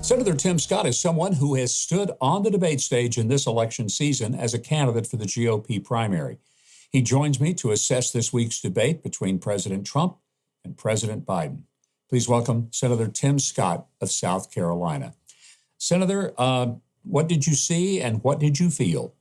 Senator Tim Scott is someone who has stood on the debate stage in this election season as a candidate for the GOP primary. He joins me to assess this week's debate between President Trump and President Biden. Please welcome Senator Tim Scott of South Carolina. Senator, what did you see and what did you feel?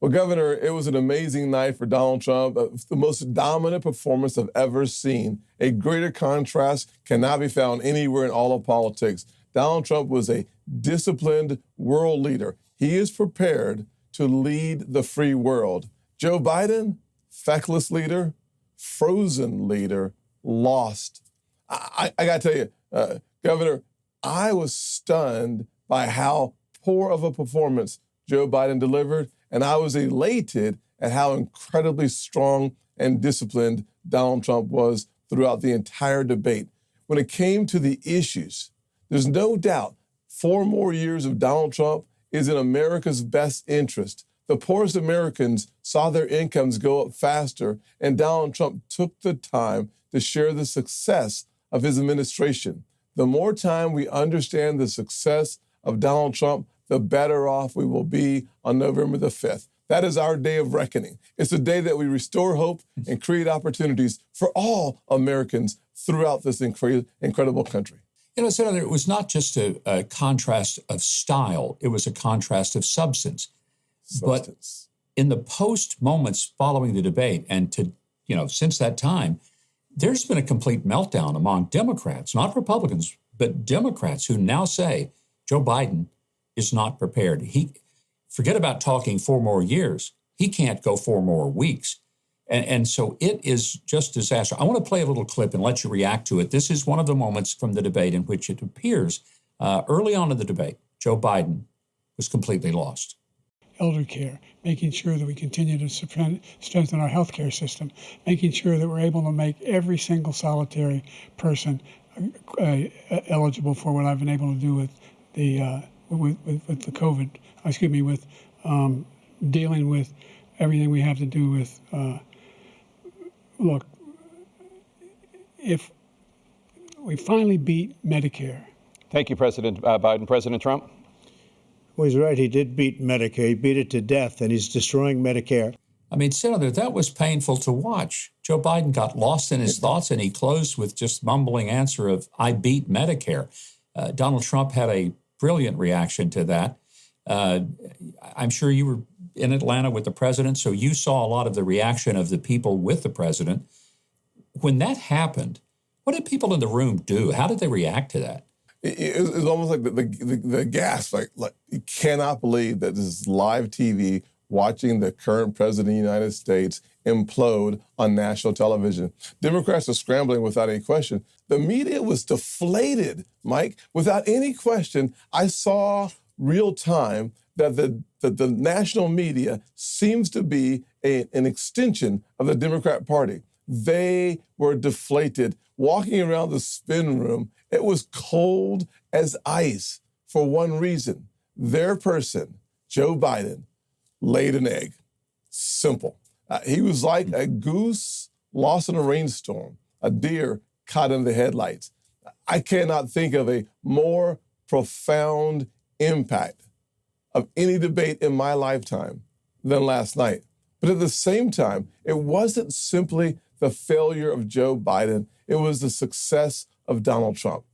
Well, Governor, it was an amazing night for Donald Trump, the most dominant performance I've ever seen. A greater contrast cannot be found anywhere in all of politics. Donald Trump was a disciplined world leader. He is prepared to lead the free world. Joe Biden, feckless leader, frozen leader, lost. I got to tell you, Governor, I was stunned by how poor of a performance Joe Biden delivered, and I was elated at how incredibly strong and disciplined Donald Trump was throughout the entire debate. When it came to the issues, there's no doubt 4 more years of Donald Trump is in America's best interest. The poorest Americans saw their incomes go up faster, and Donald Trump took the time to share the success of his administration. The more time we understand the success of Donald Trump, the better off we will be on November the 5th. That is our day of reckoning. It's a day that we restore hope and create opportunities for all Americans throughout this incredible country. You know, Senator, it was not just a contrast of style, it was a contrast of substance. But in the post moments following the debate and since that time, there's been a complete meltdown among Democrats, not Republicans, but Democrats who now say Joe Biden is not prepared. Forget about talking 4 more years. He can't go 4 more weeks. And so it is just disaster. I want to play a little clip and let you react to it. This is one of the moments from the debate in which it appears early on in the debate, Joe Biden was completely lost. Elder care, making sure that we continue to strengthen our healthcare system, making sure that we're able to make every single solitary person eligible for what I've been able to do with the with dealing with everything we have to do with. Look, if we finally beat Medicare. Thank you, President Biden. President Trump? Well, he's right. He did beat Medicare. He beat it to death, and he's destroying Medicare. I mean, Senator, that was painful to watch. Joe Biden got lost in his thoughts, and he closed with just mumbling answer of, I beat Medicare. Donald Trump had a brilliant reaction to that. I'm sure you were in Atlanta with the president, so you saw a lot of the reaction of the people with the president. When that happened, what did people in the room do? How did they react to that? It was almost like the gasp, like you cannot believe that this is live TV watching the current president of the United States implode on national television. Democrats are scrambling without any question. The media was deflated, Mike, without any question. I saw real time that the national media seems to be an extension of the Democrat Party. They were deflated. Walking around the spin room, it was cold as ice for one reason. Their person, Joe Biden, laid an egg. Simple. He was like a goose lost in a rainstorm, a deer caught in the headlights. I cannot think of a more profound impact of any debate in my lifetime than last night. But at the same time, it wasn't simply the failure of Joe Biden. It was the success of Donald Trump.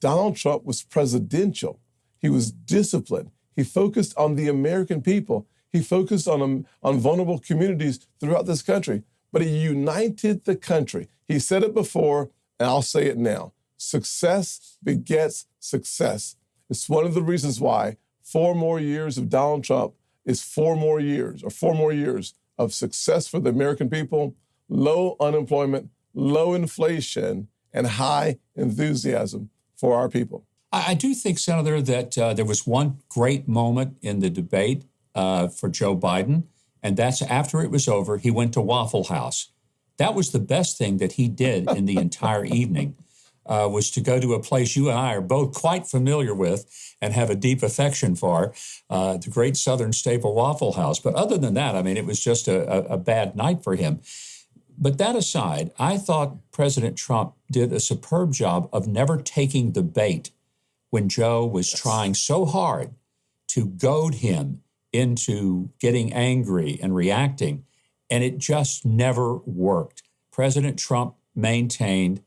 Donald Trump was presidential. He was disciplined. He focused on the American people. He focused on vulnerable communities throughout this country. But he united the country. He said it before, and I'll say it now. Success begets success. It's one of the reasons why 4 more years of Donald Trump is 4 more years of success for the American people, low unemployment, low inflation, and high enthusiasm for our people. I do think, Senator, that there was one great moment in the debate for Joe Biden, and that's after it was over, he went to Waffle House. That was the best thing that he did in the entire evening, was to go to a place you and I are both quite familiar with and have a deep affection for, the great Southern staple Waffle House. But other than that, I mean, it was just a bad night for him. But that aside, I thought President Trump did a superb job of never taking the bait when Joe was trying so hard to goad him into getting angry and reacting, and it just never worked. President Trump maintained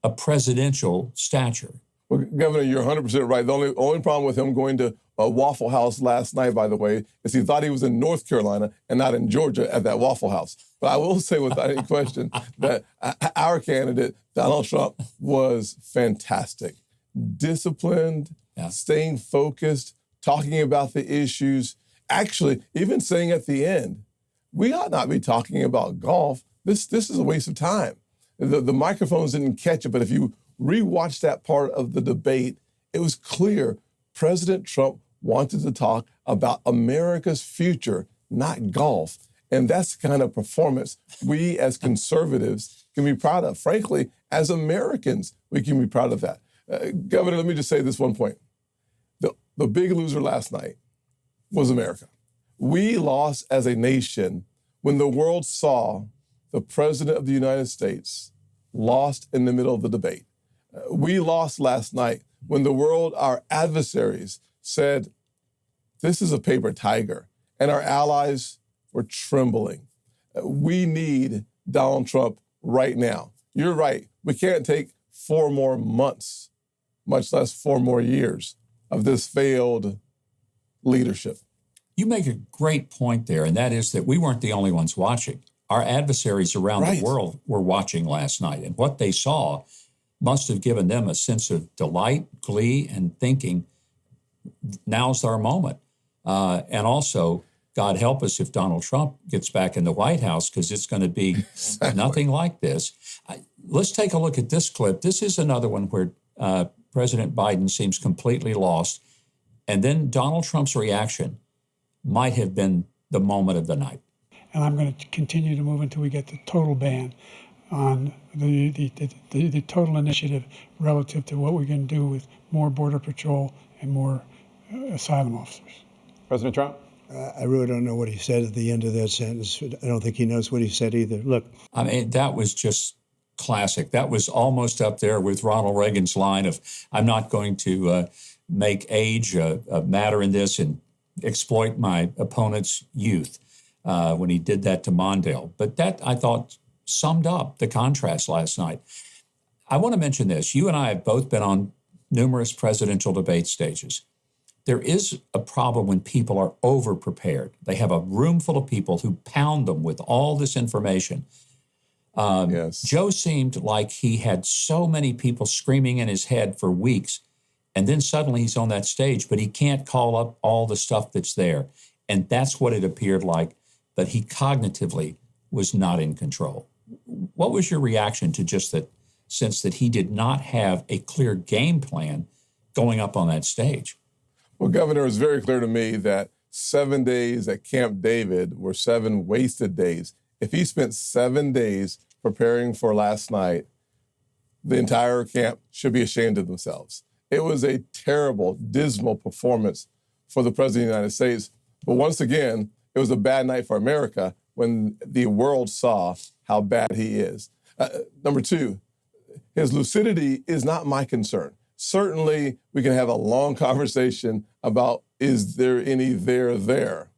a presidential stature. Well, Governor, you're 100% right. The only problem with him going to Waffle House last night, by the way, is he thought he was in North Carolina and not in Georgia at that Waffle House. But I will say without any question that our candidate, Donald Trump, was fantastic. Disciplined, staying focused, talking about the issues. Actually, even saying at the end, we ought not be talking about golf. This is a waste of time. The microphones didn't catch it, but if you rewatch that part of the debate, it was clear President Trump wanted to talk about America's future, not golf. And that's the kind of performance we as conservatives can be proud of. Frankly, as Americans, we can be proud of that. Governor, let me just say this one point. The big loser last night was America. We lost as a nation when the world saw the President of the United States lost in the middle of the debate. We lost last night when the world, our adversaries, said, this is a paper tiger, and our allies were trembling. We need Donald Trump right now. You're right. We can't take 4 more months, much less 4 more years of this failed leadership. You make a great point there, and that is that we weren't the only ones watching. Our adversaries around the world were watching last night, and what they saw must have given them a sense of delight, glee, and thinking, now's our moment. And also, God help us if Donald Trump gets back in the White House, because it's going to be nothing like this. Let's take a look at this clip. This is another one where President Biden seems completely lost. And then Donald Trump's reaction might have been the moment of the night. And I'm going to continue to move until we get the total ban on the total initiative relative to what we're going to do with more Border Patrol and more asylum officers. President Trump? I really don't know what he said at the end of that sentence. I don't think he knows what he said either. Look. I mean, that was just classic. That was almost up there with Ronald Reagan's line of, I'm not going to make age a matter in this and exploit my opponent's youth, when he did that to Mondale. But that, I thought, summed up the contrast last night. I want to mention this. You and I have both been on numerous presidential debate stages. There is a problem when people are over-prepared. They have a room full of people who pound them with all this information. Yes. Joe seemed like he had so many people screaming in his head for weeks, and then suddenly he's on that stage, but he can't call up all the stuff that's there. And that's what it appeared like, but he cognitively was not in control. What was your reaction to just that sense that he did not have a clear game plan going up on that stage? Well, Governor, it's very clear to me that 7 days at Camp David were 7 wasted days. If he spent 7 days preparing for last night, the entire camp should be ashamed of themselves. It was a terrible, dismal performance for the President of the United States. But once again, it was a bad night for America when the world saw how bad he is. Number 2, his lucidity is not my concern. Certainly, we can have a long conversation about, is there any there?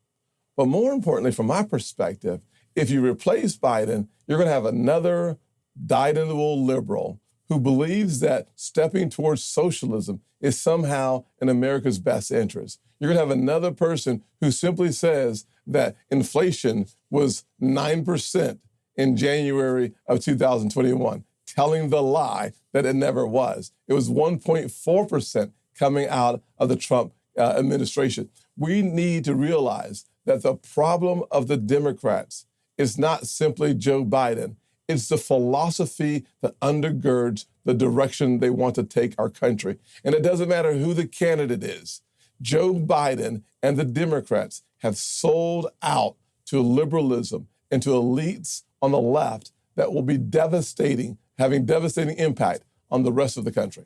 But more importantly, from my perspective, if you replace Biden, you're going to have another dyed-in-the-wool liberal who believes that stepping towards socialism is somehow in America's best interest. You're going to have another person who simply says that inflation was 9% in January of 2021, telling the lie that it never was. It was 1.4% coming out of the Trump administration. We need to realize that the problem of the Democrats is not simply Joe Biden. It's the philosophy that undergirds the direction they want to take our country. And it doesn't matter who the candidate is. Joe Biden and the Democrats have sold out to liberalism and to elites on the left that will be devastating, having devastating impact on the rest of the country.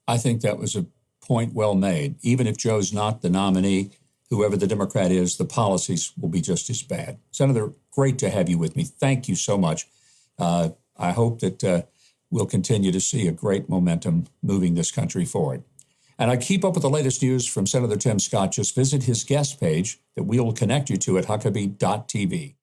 I think that was a point well made. Even if Joe's not the nominee, whoever the Democrat is, the policies will be just as bad. Senator, great to have you with me. Thank you so much. I hope that we'll continue to see a great momentum moving this country forward. And I keep up with the latest news from Senator Tim Scott. Just visit his guest page that we will connect you to at Huckabee.tv.